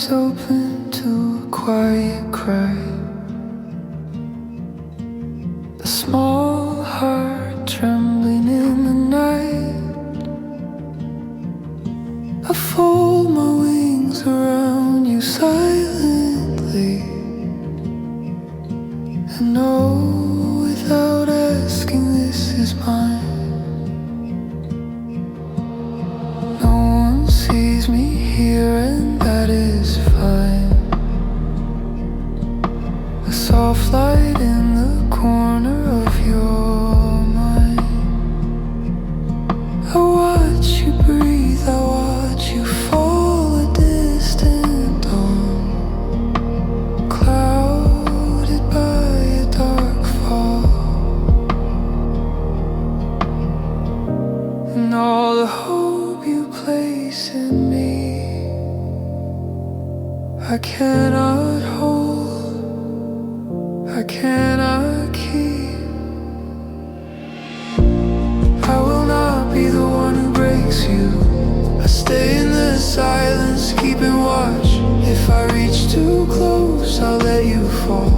eyes open to a quiet cry, a small heart trembling in the night. I fold my wings around you silently, and know without asking, this is mine. No one sees me here, and that is fine. A soft light in the corner of your mind. I watch you breathe, I watch you fall a distant dawn, clouded by a dark fall. And all the hope you place in me, I cannot hold, I cannot keep. I will not be the one who breaks you. I stay in the silence, keeping watch. If I reach too close, I'll let you fall.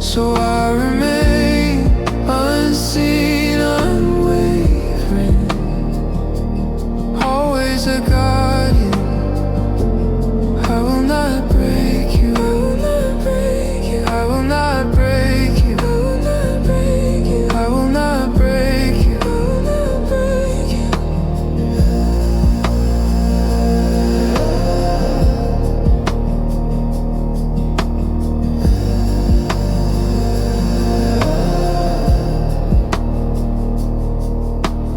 So I remain unseen, unwavering, always a guardian. I will not break you, I will not break you, I will not break you, I will not break you, I will not break you, I will not break you.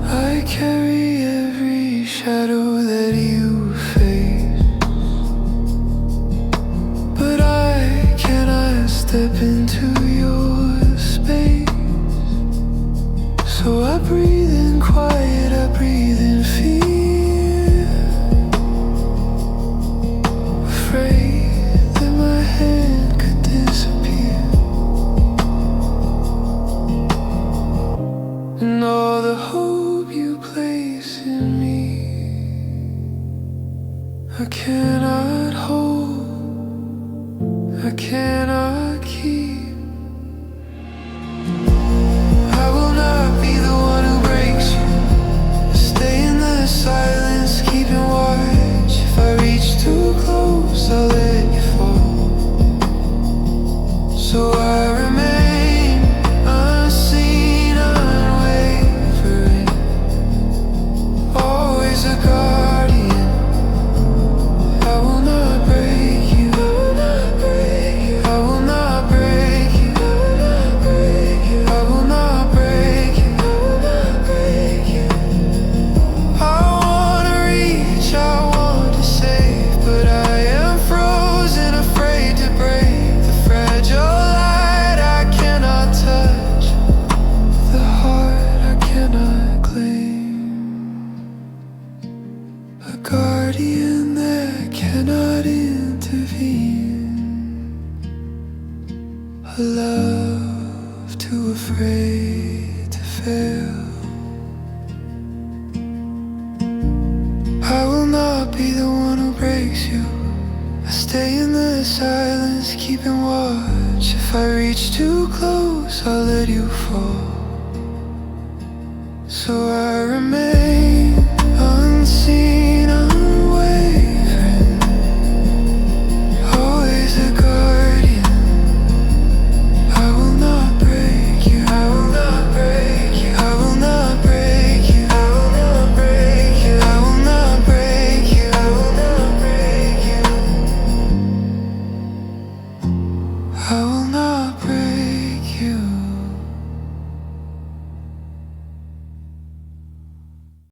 I carry every shadow that you face, but I cannot step into your space. So I breathe in quiet, I breathe in fear, afraid that my hand could disappear. And all the hope you place in me, I cannot hold, I cannot keep. I will not be the one who breaks you. I stay in the silence, keeping watch. If I reach too close, I'll let you fall. So I remain unseen, unwavering, always a guardian. I will not break you, I will not break you, I will not break you, I will not break you, I will not break you, I will not break you. I wanna reach, I want to save, but I am frozen, afraid to break the fragile light I cannot touch, the heart I cannot claim, a guardian that cannot intervene, a love too afraid to fail. I will not be the one who breaks you. I stay in the silence, keeping watch. If I reach too close, I'll let you fall.